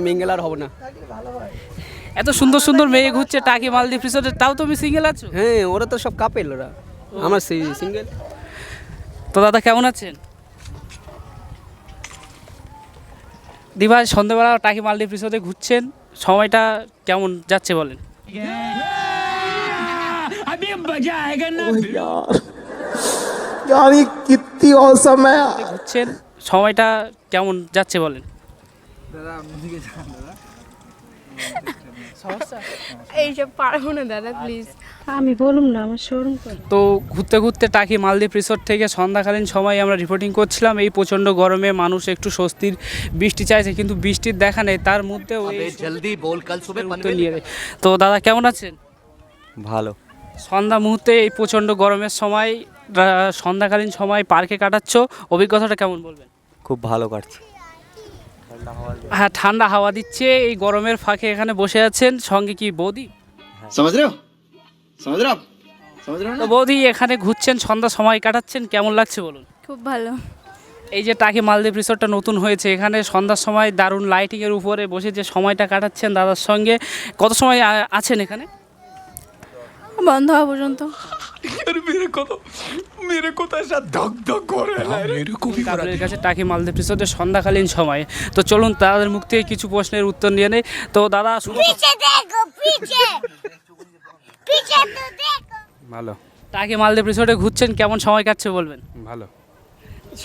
Mingle আর হবে না। এত সুন্দর সুন্দর মেয়ে ঘুরছে টাকি মালদ্বীপ রিসোর্টে, তাও তুমি সিঙ্গেল আছো? হ্যাঁ, ওরা তো সব কাপেল, ওরা আমার সিঙ্গেল। তো দাদা কেমন আছেন? দিবা সন্ধ্যেবেলা টাকি মালদ্বীপ রিসোর্টে ঘুরছেন, সময়টা কেমন যাচ্ছে বলেন? यार ये कितनी औसम है। ঘুরছেন, সময়টা কেমন যাচ্ছে বলেন? এইসব পারবো না দাদা, প্লিজ। আমি বলুম না, আমার শোরুম করে। তো ঘুরতে ঘুরতে টাকি মালদ্বীপ রিসোর্ট থেকে সন্ধ্যাকালীন সময় আমরা রিপোর্টিং করছিলাম। এই প্রচণ্ড গরমে মানুষ একটু স্বস্তির বৃষ্টি চাইছে, কিন্তু বৃষ্টির দেখা নেই, তার মধ্যেও জলদি বল কাল সুবহ নিয়ে। তো দাদা কেমন আছেন? ভালো। সন্ধ্যা মুহূর্তে এই প্রচণ্ড গরমের সময় সন্ধ্যাকালীন সময় পার্কে কাটাচ্ছ, অভিজ্ঞতাটা কেমন বলবেন? খুব ভালো কাটছে। হ্যাঁ, ঠান্ডা হাওয়া দিচ্ছে, এই গরমের ফাঁকে এখানে বসে আছেন, সঙ্গে কি বৌদি? समझ रहे हो समझ रहे हो आप समझ रहे हो তো ना। বৌদি এখানে ঘুরছেন, সন্ধ্যা সময় কাটাচ্ছেন, কেমন লাগছে বলুন? খুব ভালো। এই যে টাকি মালদ্বীপ রিসোর্টটা নতুন হয়েছে, এখানে সন্ধ্যার সময় দারুণ লাইটিংয়ের উপরে বসে যে সময়টা কাটাচ্ছেন দাদার সঙ্গে, কত সময় আছেন এখানে? বন্ধ হওয়া পর্যন্ত। আপনাদের কাছে টাকি মালদ্বীপ রিসোর্টের সন্ধ্যাকালীন সময়, তো চলুন তাদের মুখ থেকে কিছু প্রশ্নের উত্তর নিয়ে নেই। তো দাদা ভালো। টাকি মালদ্বীপ রিসোর্টে ঘুরছেন, কেমন সময় কাটছে বলবেন? ভালো।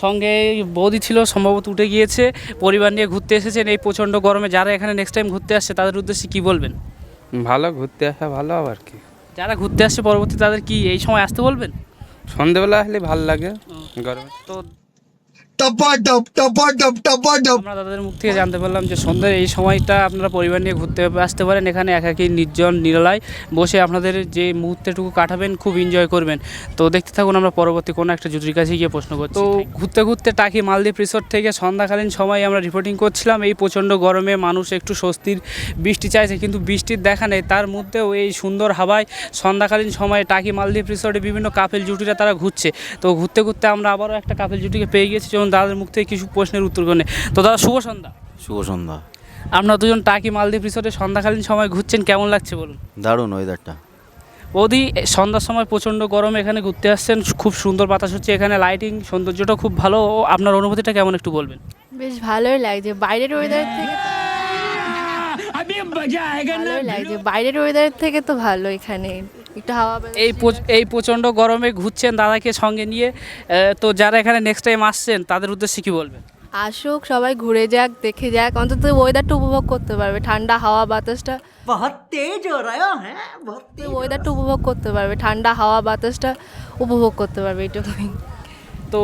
সঙ্গে বৌদি ছিল, সম্ভবত উঠে গিয়েছে, পরিবার নিয়ে ঘুরতে এসেছেন এই প্রচণ্ড গরমে। যারা এখানে নেক্সট টাইম ঘুরতে আসছে তাদের উদ্দেশ্যে কি বলবেন? ভালো, ঘুরতে আসা ভালো। আবার কি, যারা ঘুরতে আসছে পরবর্তী তাদের কি এই সময় আসতে বলবেন? সন্ধ্যেবেলা আসলে ভালো লাগে গরমে। তো टपाटप टपाटप टपाटप। আমরা তাদের মুখ থেকে জানতে পারলাম যে সন্ধ্যার এই সময়টা আপনারা পরিবার নিয়ে ঘুরতে আসতে পারেন, এখানে একাকী নির্জন নিরালায় বসে আপনাদের যে মুহূর্তটুকু কাটাবেন, খুব এনজয় করবেন। তো দেখতে থাকুন, আমরা পরবর্তী কোনো একটা জুটির কাছে গিয়ে প্রশ্ন করছি। তো ঘুরতে ঘুরতে টাকি মালদ্বীপ রিসোর্ট থেকে সন্ধ্যাকালীন সময় আমরা রিপোর্টিং করছিলাম। এই প্রচণ্ড গরমে মানুষ একটু স্বস্তির বৃষ্টি চাইছে, কিন্তু বৃষ্টির দেখা নেই, তার মধ্যেও এই সুন্দর হাওয়ায় সন্ধ্যাকালীন সময়ে টাকি মালদ্বীপ রিসোর্টে বিভিন্ন কাপেল জুটিরা তারা ঘুরছে। তো ঘুরতে ঘুরতে আমরা আবারও একটা কাপেল জুটিকে পেয়ে গেছি, যেমন দাদার মুখ থেকে কিছু প্রশ্নের উত্তর করে। তো দাদা শুভ সন্ধ্যা। শুভ সন্ধ্যা। আপনারা দুজন টাকি মালদ্বীপ রিসোর্টে সন্ধ্যাকালীন সময় ঘুরছেন, কেমন লাগছে বলুন? দারুণ ওয়েদারটা। বৌদি সন্ধ্যার সময় প্রচণ্ড গরম, এখানে ঘুরতে আসছেন, খুব সুন্দর বাতাস হচ্ছে, এখানে লাইটিং সৌন্দর্যটা খুব ভালো, আপনার অনুভূতিটা কেমন একটু বলবেন? বেশ ভালোই লাগছে বাইরের ওয়েদার থেকে। ভালোই লাগছে বাইরের ওয়েদার থেকে, তো ভালো এখানে একটু হাওয়া এই প্রচণ্ড গরমে ঘুরছেন দাদাকে সঙ্গে নিয়ে, তো যারা এখানে নেক্সট টাইম আসছেন তাদের উদ্দেশ্যে কি বলবেন? আসুক, সবাই ঘুরে যাক, দেখে যাক, অন্তত ওয়েদারটা উপভোগ করতে পারবে, ঠান্ডা হাওয়া বাতাসটা बहुत तेज हो रहा है बहुत ওয়েদারটা উপভোগ করতে পারবে, ঠান্ডা হাওয়া বাতাসটা উপভোগ করতে পারবে, এইটুকুই। তো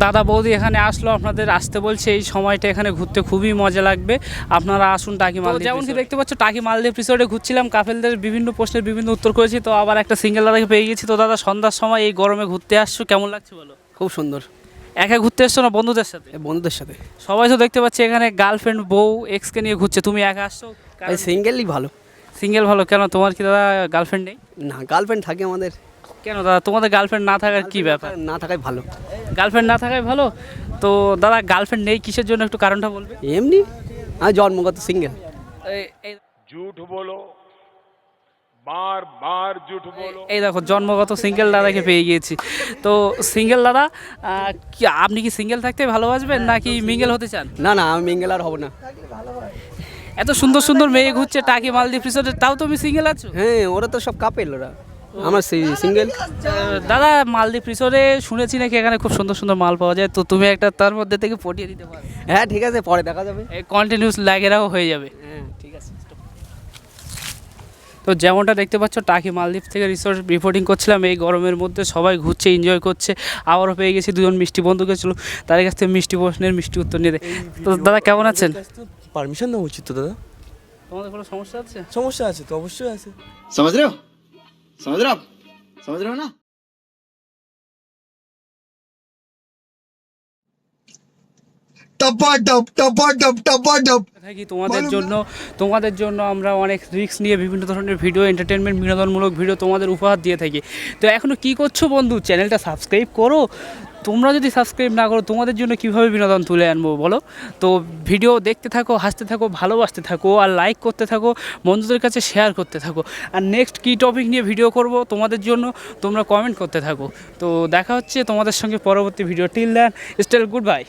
দাদা বৌদি এখানে আসলো, আপনাদের আসতে বলছে, এই সময়টা এখানে ঘুরতে খুবই মজা লাগবে, আপনারা আসুন টাকি মালদ্বীপ। যেমন কি দেখতে পাচ্ছ টাকি মালদ্বীপ রিসোর্টে ঘুরছিলাম, কাপেলদের বিভিন্ন প্রশ্নের বিভিন্ন উত্তর করেছি, তো আবার একটা সিঙ্গেল দাদাকে পেয়ে গেছি। তো দাদা সন্ধ্যার সময় এই গরমে ঘুরতে আসছো, কেমন লাগছে বলো? খুব সুন্দর। একা ঘুরতে এসছো না বন্ধুদের সাথে? বন্ধুদের সাথে। সবাই তো দেখতে পাচ্ছি এখানে গার্লফ্রেন্ড বউ এক্সকে নিয়ে ঘুরছে, তুমি একা আসছো? সিঙ্গেলই ভালো। সিঙ্গেল ভালো কেন? তোমার কি দাদা গার্লফ্রেন্ড নেই? না, গার্লফ্রেন্ড থাকে আমাদের। কেন দাদা, তোমাদের গার্লফ্রেন্ড না থাকার কি ব্যাপার? না থাকাই ভালো। গার্লফ্রেন্ড না থাকাই ভালো। তো দাদা গার্লফ্রেন্ড নেই কিসের জন্য, একটু কারণটা বলবে? এমনি আমি জন্মগত সিঙ্গেল। झूठ बोलो बार बार झूठ बोलो। এই দেখো জন্মগত সিঙ্গেল দাদাকে পেয়ে গিয়েছি। তো সিঙ্গেল দাদা, আপনি কি সিঙ্গেল থাকতে ভালোবাসবেন নাকি মিঙ্গেল হতে চান? না না, আমি মিঙ্গেল আর হব না। এত সুন্দর সুন্দর মেয়ে ঘুরছে টাকি মালদ্বীপ রিসোর্টে, তাও তুমি সিঙ্গেল আছো? হ্যাঁ, ওরা তো সব কাপেল, ওরা আমার সিঙ্গেল। দাদা মালদ্বীপ রিসোর্টে শুনেছি নাকি এখানে খুব সুন্দর সুন্দর মাল পাওয়া যায়, তো তুমি একটা তার মধ্যে থেকে পটিয়ে দিতে পারো? হ্যাঁ ঠিক আছে, পরে দেখা যাবে। কন্টিনিউস লাগেরাও হয়ে যাবে। হ্যাঁ ঠিক আছে। তো যেমনটা দেখতে পাচ্ছ টাকি মালদ্বীপ থেকে রিসোর্ট রিপোর্টিং করছিলাম, এই গরমের মধ্যে সবাই ঘুরছে, এনজয় করছে। আবারও পেয়ে গেছি দুজন মিষ্টি বন্ধুকে, চলো তাদের কাছ থেকে মিষ্টি প্রশ্নের মিষ্টি উত্তর নিয়ে দেয়। তো দাদা কেমন আছেন? পারমিশন নেওয়া উচিত তো দাদা। তোমাদের কোনো সমস্যা আছে? সমস্যা আছে তো, অবশ্যই আছে। समझ रहे हो समझ रहे हो आप समझ रहे हो ना। टपाटप टपाटप टपाटप। থাকি তোমাদের জন্য আমরা অনেক রিস্ক নিয়ে বিভিন্ন ধরনের ভিডিও, এন্টারটেনমেন্ট বিনোদনমূলক ভিডিও তোমাদের উপহার দিয়ে থাকি। তো এখনও কি করছো বন্ধু? চ্যানেলটা সাবস্ক্রাইব করো, তোমরা যদি সাবস্ক্রাইব না করো তোমাদের জন্য কীভাবে বিনোদন তুলে আনবো বলো? তো ভিডিও দেখতে থাকো, হাসতে থাকো, ভালোবাসতে থাকো, আর লাইক করতে থাকো, বন্ধুদের কাছে শেয়ার করতে থাকো। আর নেক্সট কী টপিক নিয়ে ভিডিও করব তোমাদের জন্য তোমরা কমেন্ট করতে থাকো। তো দেখা হচ্ছে তোমাদের সঙ্গে পরবর্তী video. Till then still good by.